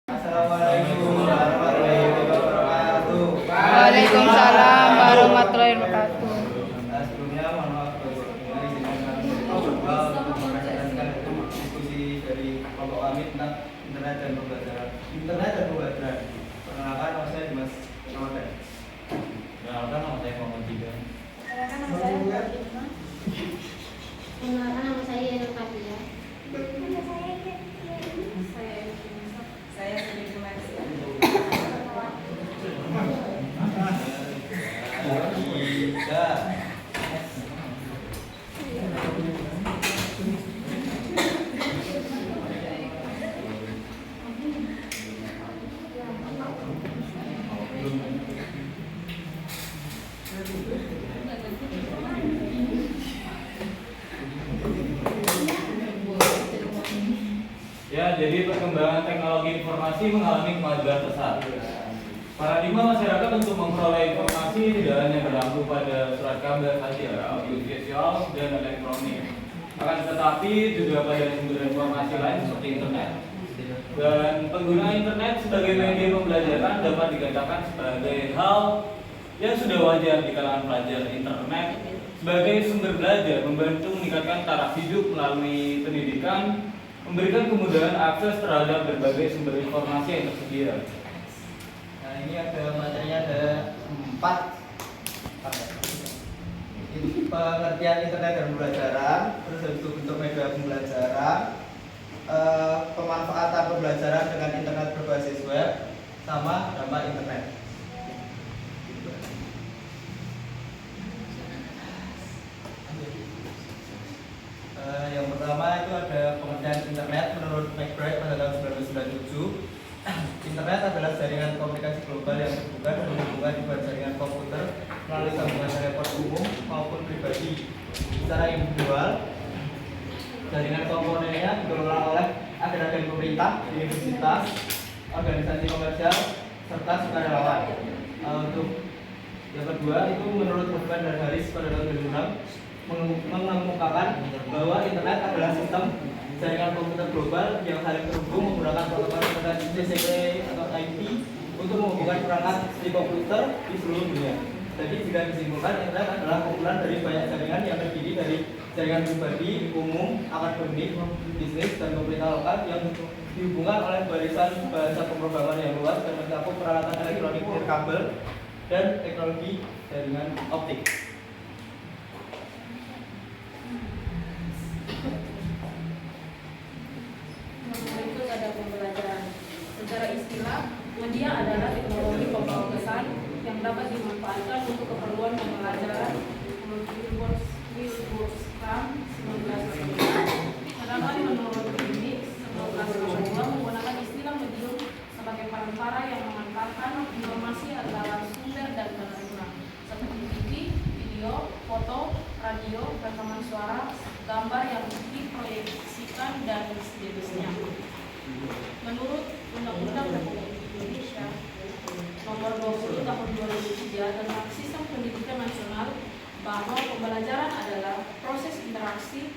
Assalamualaikum warahmatullahi wabarakatuh. Waalaikumsalam warahmatullahi wabarakatuh. Sebelumnya mohon maaf sebelumnya izinkan kami berdoa untuk mempersiapkan diskusi dari kelompok kami tentang internet dan pembelajaran. Perkenalkan, nama saya Dimas Ramadan. Perkenalkan, nama saya Muhammad Jidan. Perkenalkan, nama saya Mbak Irma. Perkenalkan, nama saya Yana Fadila. Saya Sri Maria. Ya, jadi perkembangan teknologi informasi mengalami kemajuan pesat. Paradigma masyarakat untuk memperoleh informasi tidak hanya berlaku pada surat kabar saja, audiovisual dan elektronik. Akan tetapi juga pada sumber informasi lain seperti internet. Dan penggunaan internet sebagai media pembelajaran dapat dikatakan sebagai hal yang sudah wajar di kalangan pelajar. Internet sebagai sumber belajar membantu meningkatkan taraf hidup melalui pendidikan, memberikan kemudahan akses terhadap berbagai sumber informasi yang tersedia. Nah, ini ada materinya ada 4. Pengertian internet dan pembelajaran, terus habis itu bentuk media pembelajaran, pemanfaatan pembelajaran dengan internet berbasis web, sama dampak internet. Yang pertama itu ada pengertian internet menurut McBride pada tahun 1997. Internet adalah jaringan komunikasi global yang terbuka dan menghubungkan dua jaringan komputer melalui sambungan telepon umum maupun pribadi. Secara individual, jaringan komponennya dikelola oleh agen-agen pemerintah, universitas, organisasi komersial, serta sukarelawan. Untuk yang kedua itu menurut Hubban dan Harris pada tahun 2006 mengemukakan bahwa internet adalah sistem jaringan komputer global yang saling terhubung menggunakan protokol internet TCP atau IP untuk menghubungkan perangkat di komputer di seluruh dunia. Jadi jika disimpulkan, internet adalah kumpulan dari banyak jaringan yang terdiri dari jaringan pribadi, umum, akademik, bisnis, dan pemerintah lokal yang dihubungkan oleh barisan bahasa pemrograman yang luas dan mencakup peralatan elektronik nirkabel dan teknologi jaringan optik. Berikut ada pembelajaran. Secara istilah, media adalah teknologi pembawa pesan yang dapat dimanfaatkan untuk keperluan pembelajaran menurut Wilbur-Craam 1999. Sedangkan menurut Greenwich 1992 menggunakan istilah medium sebagai perantara yang mengantarkan informasi antara sumber dan penerima seperti TV, video, foto, radio, rekaman suara, gambar yang diproyeksikan dan sejenisnya. Menurut Undang-Undang Republik Indonesia Nomor 20 Tahun 2003 tentang Sistem Pendidikan Nasional, bahwa pembelajaran adalah proses interaksi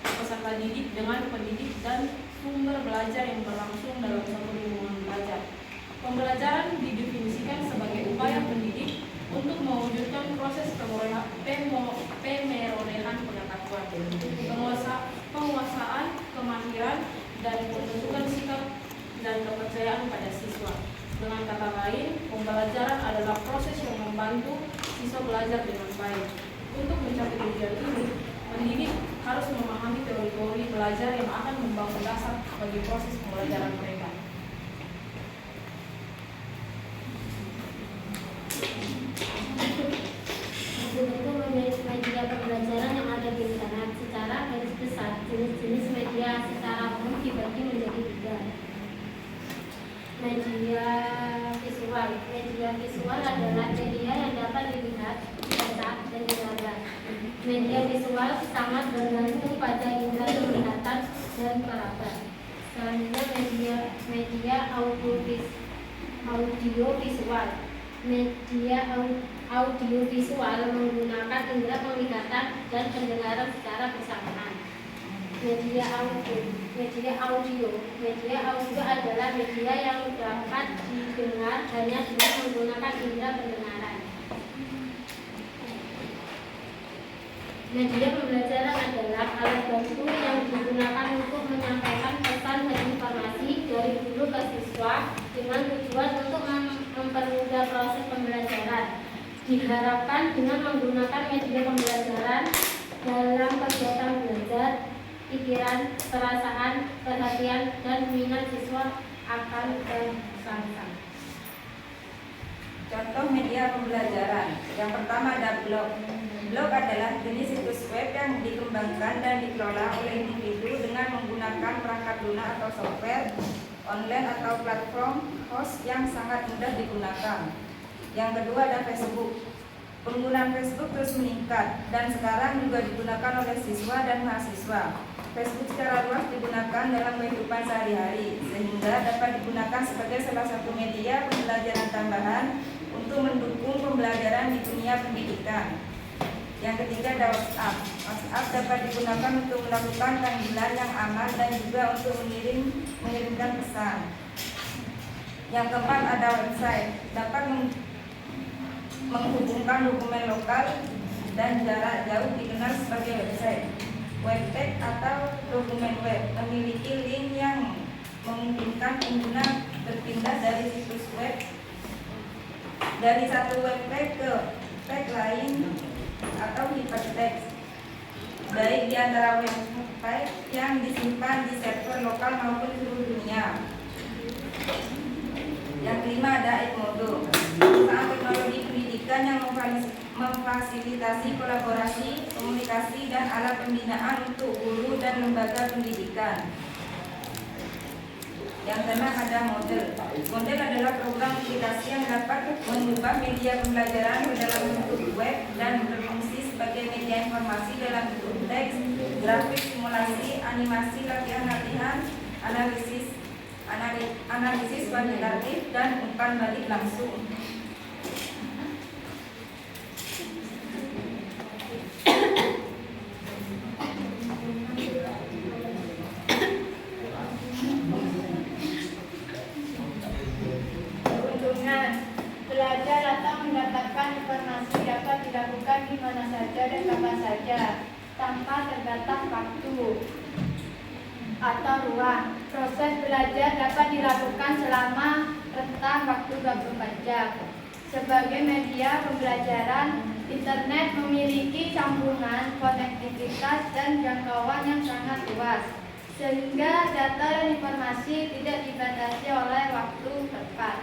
peserta didik dengan pendidik dan sumber belajar yang berlangsung dalam satu lingkungan belajar. Pembelajaran didefinisikan sebagai upaya pendidik untuk mewujudkan proses pemerolehan pengetahuan, penguasaan, kemahiran, dan pembentukan sikap dan kepercayaan pada siswa. Dengan kata lain, pembelajaran adalah proses yang membantu siswa belajar dengan baik. Untuk mencapai tujuan ini, pendidik harus memahami teori-teori belajar yang akan membangun dasar bagi proses pembelajaran mereka. Bentuk media pembelajaran yang ada di internet. Secara garis besar, jenis-jenis media secara umum dibagi menjadi 3. Media visual. Media visual adalah media yang dapat dilihat, dibaca, dan didengar. Media visual sangat bergantung pada indera penglihatan dan peraba. Selanjutnya media audiovisual. Media audiovisual menggunakan indera penglihatan dan pendengaran secara bersamaan. Media Media audio. Media audio adalah media yang dapat didengar hanya dengan menggunakan indera pendengaran. Media pembelajaran adalah alat bantu yang digunakan untuk menyampaikan pesan dan informasi dari guru ke siswa dengan tujuan untuk mempermudah proses pembelajaran. Diharapkan dengan menggunakan media pembelajaran dalam kegiatan belajar, pikiran, perasaan, perhatian, dan minat siswa akan tersampaikan. Contoh media pembelajaran. Yang pertama ada blog. Blog adalah jenis situs web yang dikembangkan dan dikelola oleh individu dengan menggunakan perangkat lunak atau software online atau platform host yang sangat mudah digunakan. Yang kedua ada Facebook. Penggunaan Facebook terus meningkat dan sekarang juga digunakan oleh siswa dan mahasiswa. Facebook secara luas digunakan dalam kehidupan sehari-hari sehingga dapat digunakan sebagai salah satu media pembelajaran tambahan untuk mendukung pembelajaran di dunia pendidikan. Yang ketiga ada WhatsApp. WhatsApp dapat digunakan untuk melakukan panggilan yang aman dan juga untuk mengirimkan pesan. Yang keempat ada website. Dapat menghubungkan dokumen lokal dan jarak jauh dikenal sebagai website. Webpage atau dokumen web memiliki link yang memungkinkan pengguna berpindah dari situs web dari satu webpage ke page lain atau hypertext, baik di antara website yang disimpan di server lokal maupun di seluruh dunia. Yang kelima ada Edmodo, perusahaan teknologi pendidikan yang memfasilitasi kolaborasi, komunikasi, dan alat pembinaan untuk guru dan lembaga pendidikan. Yang keenam ada Model. Model adalah program aplikasi yang dapat mengubah media pembelajaran ke dalam bentuk web dan berfungsi sebagai media informasi dalam bentuk teks, grafik, simulasi, animasi, latihan-latihan, analisis kuantitatif, dan umpan balik langsung. Belajar atau mendapatkan informasi dapat dilakukan di mana saja dan kapan saja tanpa terbatas waktu atau ruang. Proses belajar dapat dilakukan selama rentang waktu 24 jam. Sebagai media pembelajaran, internet memiliki sambungan, konektivitas, dan jangkauan yang sangat luas, sehingga data dan informasi tidak dibatasi oleh waktu tempat.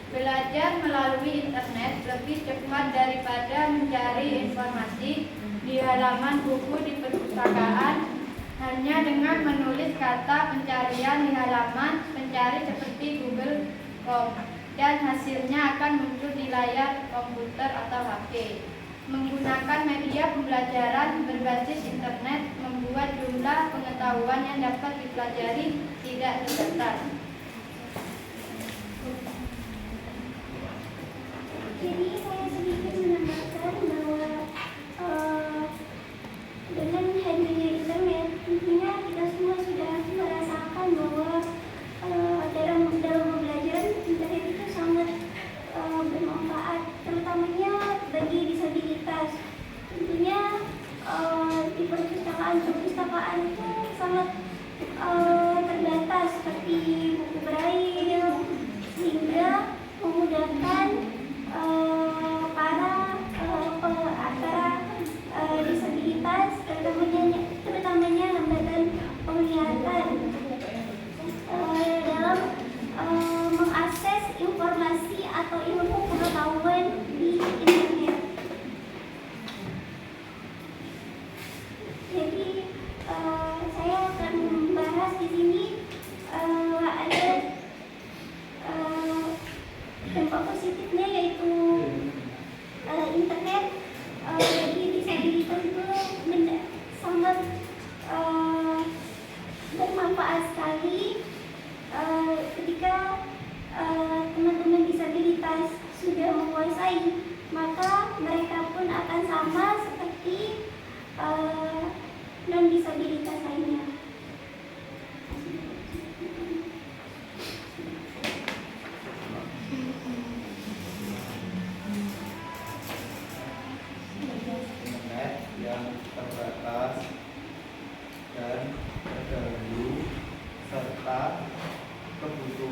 Belajar melalui internet lebih cepat daripada mencari informasi di halaman buku di perpustakaan. Hanya dengan menulis kata pencarian di halaman pencari seperti Google.com dan hasilnya akan muncul di layar komputer atau HP. Menggunakan media pembelajaran berbasis internet membuat jumlah pengetahuan yang dapat dipelajari tidak terbatas. Jadi saya sedikit menambahkan bahwa dengan hadirnya internet, tentunya kita semua sudah merasakan bahwa dalam pembelajaran internet itu sangat bermanfaat, terutamanya bagi disabilitas. Tentunya di perpustakaan itu sangat terbatas seperti buku braille, sehingga memudahkan para disabilitas, terutamanya hambatan penglihatan, dalam mengakses informasi atau ilmu pengetahuan di internet. Jadi saya akan membahas di sini ada dampak positifnya, yaitu internet bagi disabilitas itu sangat bermanfaat sekali ketika teman-teman disabilitas sudah menguasai, maka mereka pun akan sama seperti non disabilitas lainnya.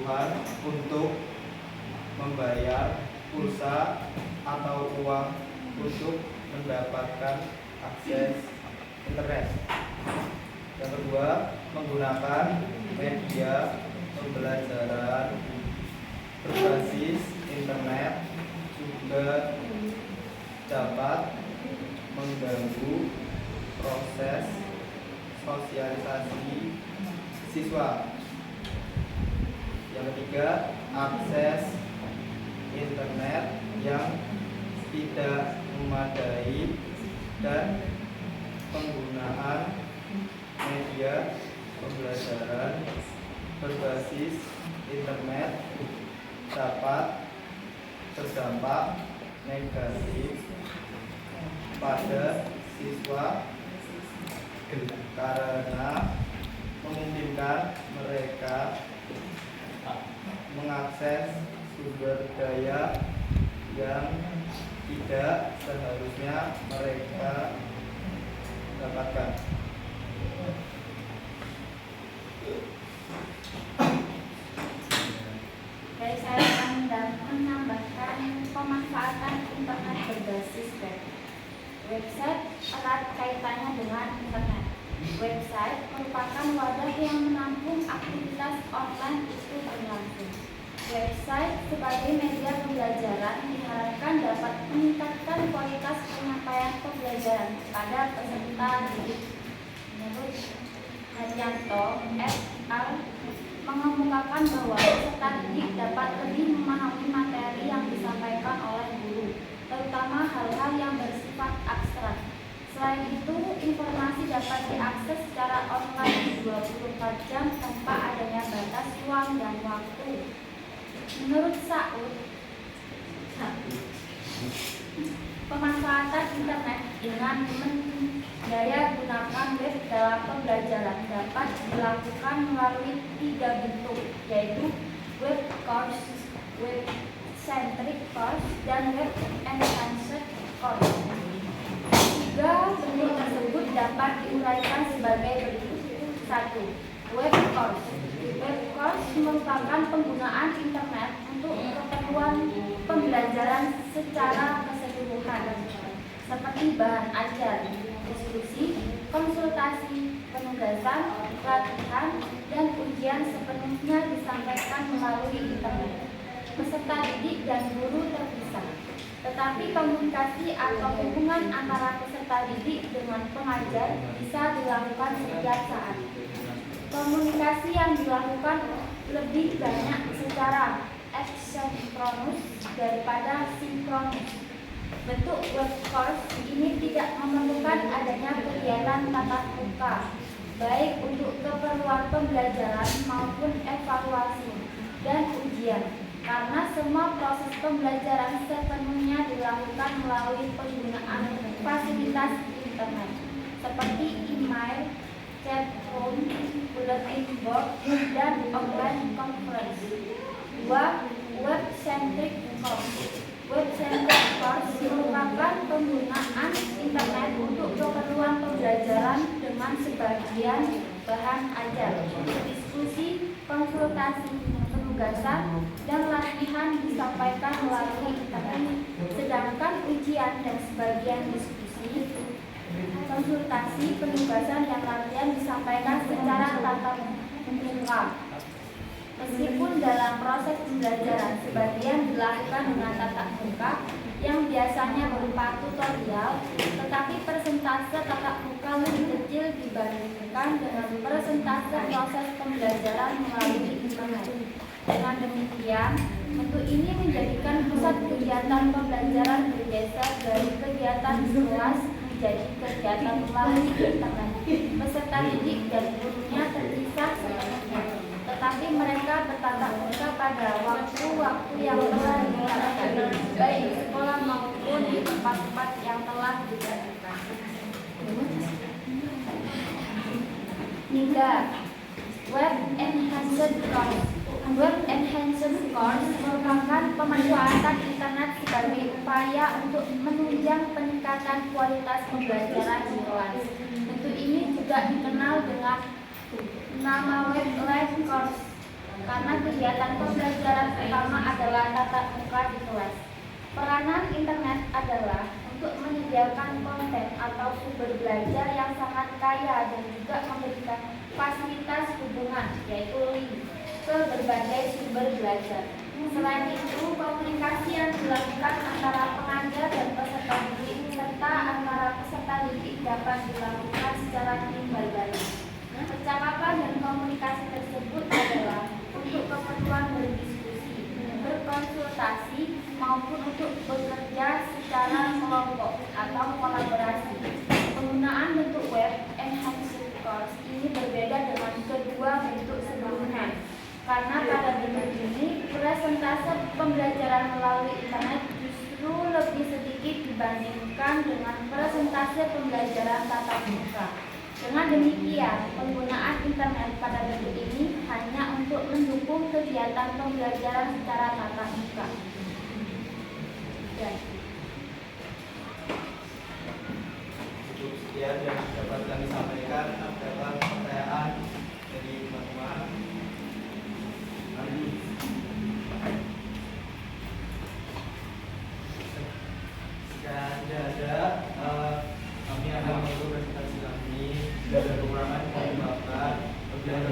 kebutuhan untuk membayar pulsa atau uang untuk mendapatkan akses internet. Yang kedua, menggunakan media pembelajaran berbasis internet juga dapat mengganggu proses sosialisasi siswa. Yang ketiga, akses internet yang tidak memadai dan penggunaan media pembelajaran berbasis internet dapat berdampak negatif pada siswa karena memungkinkan mereka mengakses sumber daya yang tidak seharusnya mereka dapatkan. Dari saya akan menambahkan pemanfaatan internet berbasis web. Website erat kaitannya dengan internet. Website merupakan wadah yang menampung aktivitas online itu berlangsung. Website sebagai media pembelajaran diharapkan dapat meningkatkan kualitas penyampaian pembelajaran kepada peserta didik. Menurut Haryanto et al. Mengemukakan bahwa peserta didik dapat lebih memahami materi yang disampaikan oleh guru, terutama hal-hal yang bersifat abstrak. Selain itu, informasi dapat diakses secara online 24 jam tanpa adanya batas ruang dan waktu. Menurut Saud, pemanfaatan internet dengan mendaya gunakan web dalam pembelajaran dapat dilakukan melalui 3 bentuk, yaitu web course, web centric course, dan web enhanced course. 3 bentuk tersebut dapat diuraikan sebagai berikut. 1. Web course. Web course merupakan penggunaan internet untuk keperluan pembelajaran secara keseluruhan, seperti bahan ajar, diskusi, konsultasi, penugasan, latihan, dan ujian sepenuhnya disampaikan melalui internet. Peserta didik dan guru terpisah, tetapi komunikasi atau hubungan antara peserta didik dengan pengajar bisa dilakukan setiap saat. Komunikasi yang dilakukan lebih banyak secara asinkronus daripada sinkronus. Bentuk web course ini tidak memerlukan adanya kegiatan tatap muka, baik untuk keperluan pembelajaran maupun evaluasi dan ujian, karena semua proses pembelajaran sepenuhnya dilakukan melalui penggunaan fasilitas internet, seperti email, chat room, bulletin board, dan online conference. 2. Web-centric course. Web-centric course merupakan penggunaan internet untuk keperluan pembelajaran dengan sebagian bahan ajar, diskusi, konsultasi, penugasan, dan latihan disampaikan melalui internet. Sedangkan ujian dan sebagian diskusi, konsultasi, penugasan, dan latihan disampaikan secara tatap muka. Meskipun dalam proses pembelajaran sebagian dilakukan dengan tatap muka yang biasanya berupa tutorial, tetapi persentase tatap muka lebih kecil dibandingkan dengan persentase proses pembelajaran melalui internet. Dengan demikian, bentuk ini menjadikan pusat kegiatan pembelajaran bergeser dari kegiatan di kelas menjadi kegiatan melalui internet. Peserta didik dan gurunya terpisah sepenuhnya, tetapi mereka bertatap muka pada waktu-waktu yang telah ditetapkan, baik di sekolah maupun di tempat-tempat yang telah ditentukan. 3. Web Enhanced Course. Web Enhanced Course merupakan pemanfaatan internet sebagai upaya untuk menunjang peningkatan kualitas pembelajaran di kelas. Bentuk ini juga dikenal dengan nama web live course. karena kegiatan pembelajaran pertama adalah tatap muka di kelas. Peranan internet adalah untuk menyediakan konten atau sumber belajar yang sangat kaya dan juga memberikan fasilitas hubungan, yaitu link, ke berbagai sumber belajar. Selain itu, komunikasi yang dilakukan antara pengajar dan peserta didik serta antara peserta didik dapat dilakukan secara timbal balik. Percakapan dan komunikasi tersebut adalah untuk keperluan berdiskusi, berkonsultasi, maupun untuk bekerja secara kelompok atau kolaborasi. Penggunaan bentuk web enhanced course ini berbeda dengan kedua bentuk sebelumnya. Karena pada bentuk ini, presentase pembelajaran melalui internet justru lebih sedikit dibandingkan dengan presentase pembelajaran tatap muka. Dengan demikian, penggunaan internet pada bentuk ini hanya untuk mendukung kegiatan pembelajaran secara tatap muka. Cukup sekian yang dapat kami sampaikan. Ada pertanyaan dari teman-teman? Jika ada, kami akan menutup presentasi kami. Jika ada kekurangan, mohon dimaafkan. Wabillahi